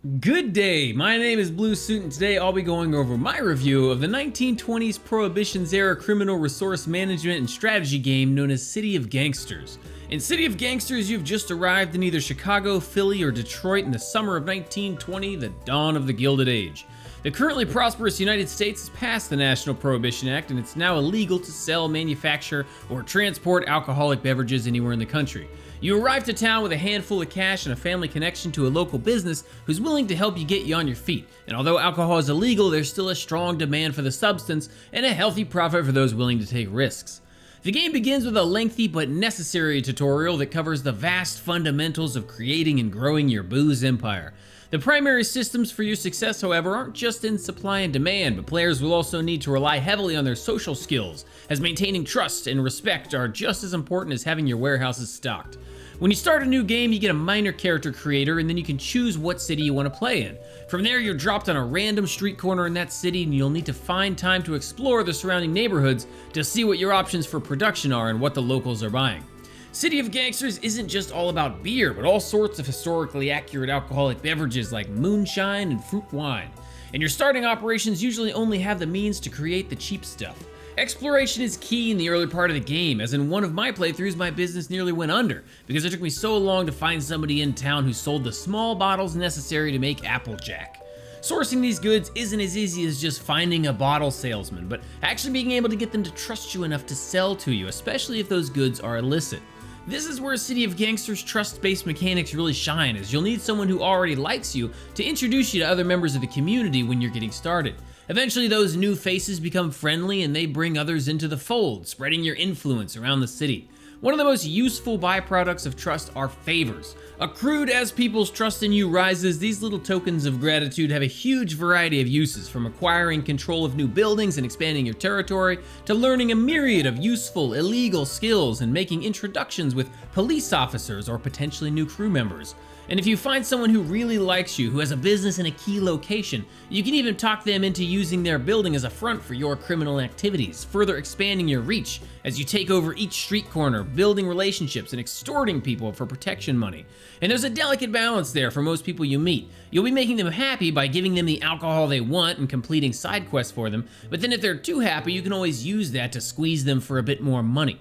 Good day, my name is Blue Suit and today I'll be going over my review of the 1920s Prohibition's era criminal resource management and strategy game known as City of Gangsters. In City of Gangsters, you've just arrived in either Chicago, Philly, or Detroit in the summer of 1920, the dawn of the Gilded Age. The currently prosperous United States has passed the National Prohibition Act and it's now illegal to sell, manufacture, or transport alcoholic beverages anywhere in the country. You arrive to town with a handful of cash and a family connection to a local business who's willing to help you get you on your feet. And although alcohol is illegal, there's still a strong demand for the substance and a healthy profit for those willing to take risks. The game begins with a lengthy but necessary tutorial that covers the vast fundamentals of creating and growing your booze empire. The primary systems for your success, however, aren't just in supply and demand, but players will also need to rely heavily on their social skills, as maintaining trust and respect are just as important as having your warehouses stocked. When you start a new game, you get a minor character creator, and then you can choose what city you want to play in. From there, you're dropped on a random street corner in that city, and you'll need to find time to explore the surrounding neighborhoods to see what your options for production are and what the locals are buying. City of Gangsters isn't just all about beer, but all sorts of historically accurate alcoholic beverages like moonshine and fruit wine. And your starting operations usually only have the means to create the cheap stuff. Exploration is key in the early part of the game, as in one of my playthroughs my business nearly went under because it took me so long to find somebody in town who sold the small bottles necessary to make Applejack. Sourcing these goods isn't as easy as just finding a bottle salesman, but actually being able to get them to trust you enough to sell to you, especially if those goods are illicit. This is where City of Gangsters' trust-based mechanics really shine, as you'll need someone who already likes you to introduce you to other members of the community when you're getting started. Eventually, those new faces become friendly and they bring others into the fold, spreading your influence around the city. One of the most useful byproducts of trust are favors. Accrued as people's trust in you rises, these little tokens of gratitude have a huge variety of uses, from acquiring control of new buildings and expanding your territory, to learning a myriad of useful, illegal skills and making introductions with police officers or potentially new crew members. And if you find someone who really likes you, who has a business in a key location, you can even talk them into using their building as a front for your criminal activities, further expanding your reach as you take over each street corner, building relationships and extorting people for protection money. And there's a delicate balance there for most people you meet. You'll be making them happy by giving them the alcohol they want and completing side quests for them, but then if they're too happy, you can always use that to squeeze them for a bit more money.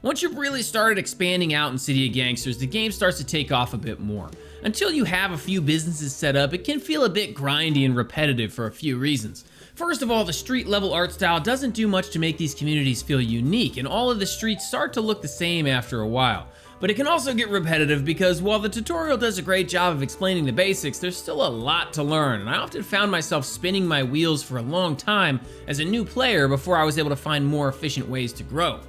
Once you've really started expanding out in City of Gangsters, the game starts to take off a bit more. Until you have a few businesses set up, it can feel a bit grindy and repetitive for a few reasons. First of all, the street level art style doesn't do much to make these communities feel unique, and all of the streets start to look the same after a while. But it can also get repetitive because while the tutorial does a great job of explaining the basics, there's still a lot to learn, and I often found myself spinning my wheels for a long time as a new player before I was able to find more efficient ways to grow.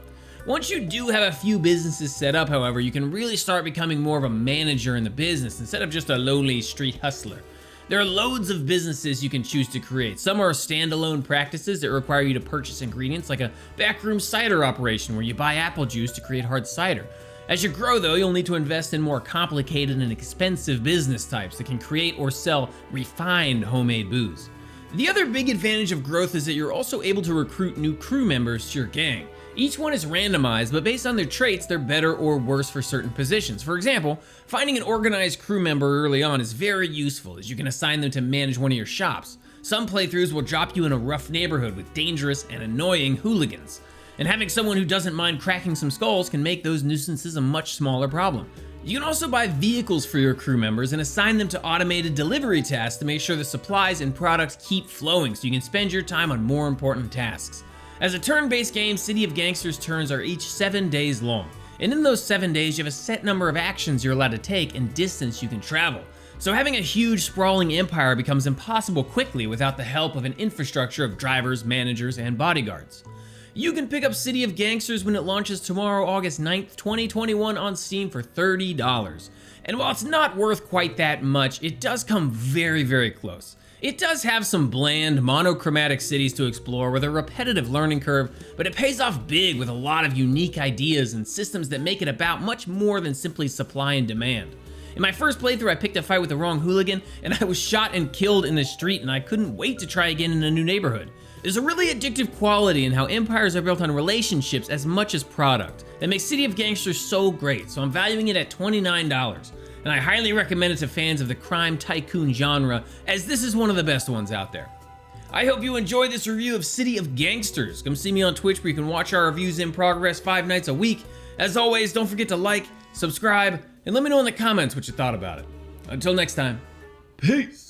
Once you do have a few businesses set up, however, you can really start becoming more of a manager in the business instead of just a lowly street hustler. There are loads of businesses you can choose to create. Some are standalone practices that require you to purchase ingredients, like a backroom cider operation where you buy apple juice to create hard cider. As you grow, though, you'll need to invest in more complicated and expensive business types that can create or sell refined homemade booze. The other big advantage of growth is that you're also able to recruit new crew members to your gang. Each one is randomized, but based on their traits, they're better or worse for certain positions. For example, finding an organized crew member early on is very useful, as you can assign them to manage one of your shops. Some playthroughs will drop you in a rough neighborhood with dangerous and annoying hooligans, and having someone who doesn't mind cracking some skulls can make those nuisances a much smaller problem. You can also buy vehicles for your crew members and assign them to automated delivery tasks to make sure the supplies and products keep flowing so you can spend your time on more important tasks. As a turn-based game, City of Gangsters turns are each 7 days long, and in those 7 days you have a set number of actions you're allowed to take and distance you can travel. So having a huge sprawling empire becomes impossible quickly without the help of an infrastructure of drivers, managers, and bodyguards. You can pick up City of Gangsters when it launches tomorrow, August 9th, 2021 on Steam for $30. And while it's not worth quite that much, it does come very, very close. It does have some bland, monochromatic cities to explore with a repetitive learning curve, but it pays off big with a lot of unique ideas and systems that make it about much more than simply supply and demand. In my first playthrough, I picked a fight with the wrong hooligan, and I was shot and killed in the street, and I couldn't wait to try again in a new neighborhood. There's a really addictive quality in how empires are built on relationships as much as product that makes City of Gangsters so great, so I'm valuing it at $29. and I highly recommend it to fans of the crime tycoon genre, as this is one of the best ones out there. I hope you enjoyed this review of City of Gangsters. Come see me on Twitch where you can watch our reviews in progress 5 nights a week. As always, don't forget to like, subscribe, and let me know in the comments what you thought about it. Until next time, peace!